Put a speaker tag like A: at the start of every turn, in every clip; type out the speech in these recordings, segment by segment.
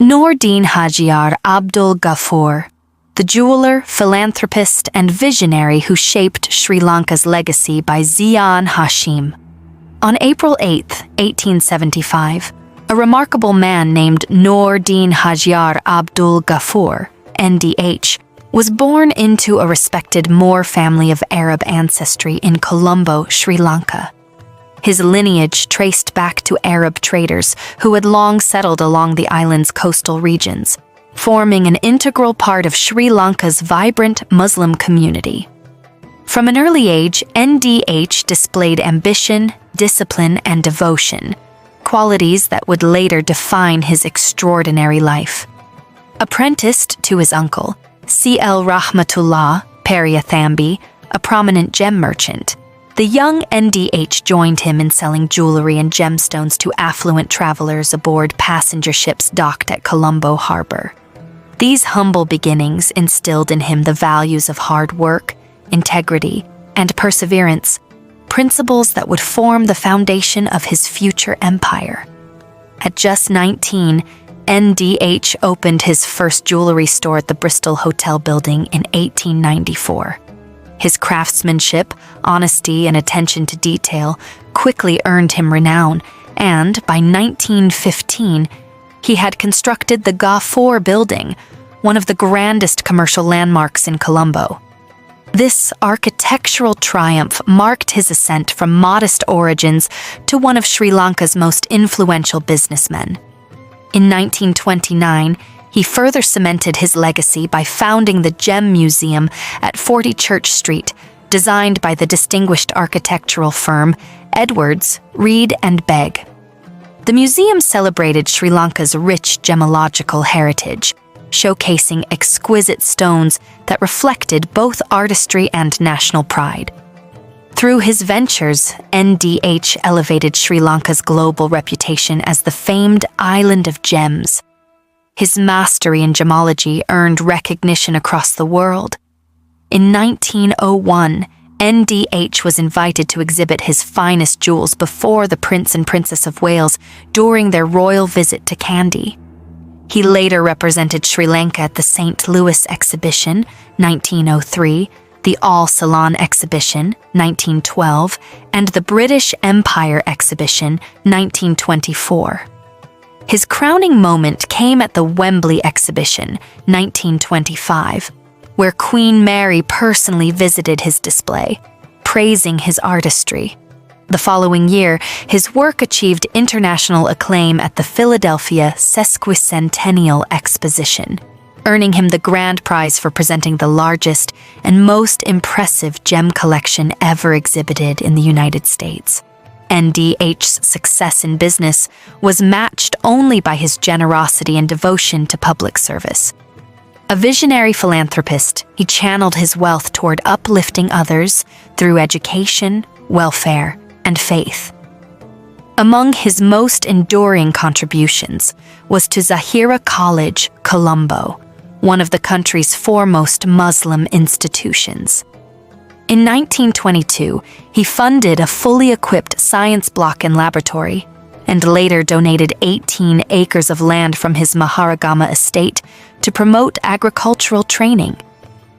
A: Noordin Hajiar Abdul Ghaffoor, the jeweler, philanthropist, and visionary who shaped Sri Lanka's legacy by Zian Hashim. On April 8, 1875, a remarkable man named Noordin Hajiar Abdul Ghaffoor, NDH, was born into a respected Moor family of Arab ancestry in Colombo, Sri Lanka. His lineage traced back to Arab traders who had long settled along the island's coastal regions, forming an integral part of Sri Lanka's vibrant Muslim community. From an early age, NDH displayed ambition, discipline, and devotion, qualities that would later define his extraordinary life. Apprenticed to his uncle, C.L. Rahmatullah Periathambi, a prominent gem merchant, the young NDH joined him in selling jewelry and gemstones to affluent travelers aboard passenger ships docked at Colombo Harbor. These humble beginnings instilled in him the values of hard work, integrity, and perseverance, principles that would form the foundation of his future empire. At just 19, NDH opened his first jewelry store at the Bristol Hotel building in 1894. His craftsmanship, honesty, and attention to detail quickly earned him renown, and by 1915, he had constructed the Ghaffoor building, one of the grandest commercial landmarks in Colombo. This architectural triumph marked his ascent from modest origins to one of Sri Lanka's most influential businessmen. In 1929, he further cemented his legacy by founding the Gem Museum at 40 Church Street, designed by the distinguished architectural firm Edwards, Reed and Begg. The museum celebrated Sri Lanka's rich gemological heritage, showcasing exquisite stones that reflected both artistry and national pride. Through his ventures, NDH elevated Sri Lanka's global reputation as the famed Island of Gems. His mastery in gemology earned recognition across the world. In 1901, NDH was invited to exhibit his finest jewels before the Prince and Princess of Wales during their royal visit to Kandy. He later represented Sri Lanka at the St. Louis Exhibition, 1903, the Ceylon Exhibition, 1912, and the British Empire Exhibition, 1924. His crowning moment came at the Wembley Exhibition, 1925, where Queen Mary personally visited his display, praising his artistry. The following year, his work achieved international acclaim at the Philadelphia Sesquicentennial Exposition, earning him the grand prize for presenting the largest and most impressive gem collection ever exhibited in the United States. NDH's success in business was matched only by his generosity and devotion to public service. A visionary philanthropist, he channeled his wealth toward uplifting others through education, welfare, and faith. Among his most enduring contributions was to Zahira College, Colombo, one of the country's foremost Muslim institutions. In 1922, he funded a fully equipped science block and laboratory, and later donated 18 acres of land from his Maharagama estate to promote agricultural training.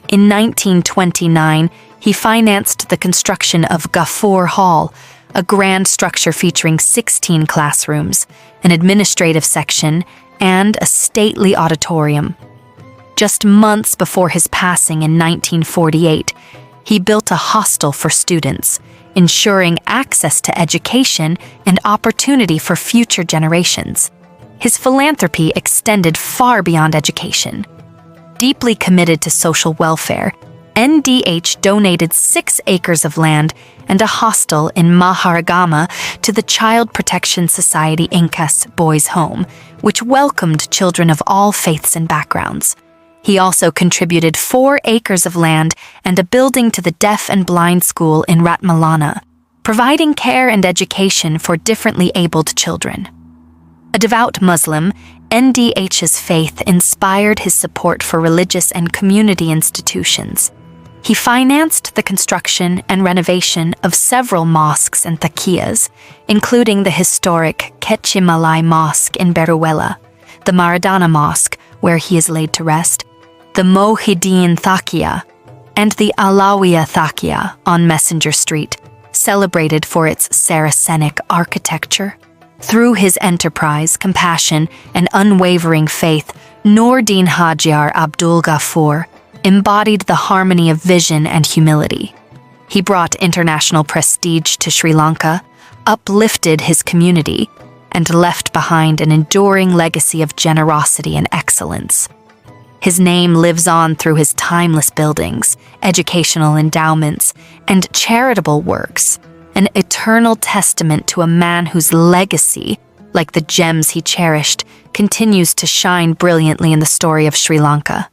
A: In 1929, he financed the construction of Ghaffoor Hall, a grand structure featuring 16 classrooms, an administrative section, and a stately auditorium. Just months before his passing in 1948, he built a hostel for students, ensuring access to education and opportunity for future generations. His philanthropy extended far beyond education. Deeply committed to social welfare, NDH donated 6 acres of land and a hostel in Maharagama to the Child Protection Society Incas Boys' Home, which welcomed children of all faiths and backgrounds. He also contributed 4 acres of land and a building to the deaf and blind school in Ratmalana, providing care and education for differently abled children. A devout Muslim, NDH's faith inspired his support for religious and community institutions. He financed the construction and renovation of several mosques and taqiyas, including the historic Kechimalai Mosque in Beruela, the Maradana Mosque, where he is laid to rest, the Mohideen Thakia, and the Alawiya Thakia on Messenger Street, celebrated for its Saracenic architecture. Through his enterprise, compassion, and unwavering faith, Noordin Hajar Abdul Ghaffoor embodied the harmony of vision and humility. He brought international prestige to Sri Lanka, uplifted his community, and left behind an enduring legacy of generosity and excellence. His name lives on through his timeless buildings, educational endowments, and charitable works, an eternal testament to a man whose legacy, like the gems he cherished, continues to shine brilliantly in the story of Sri Lanka.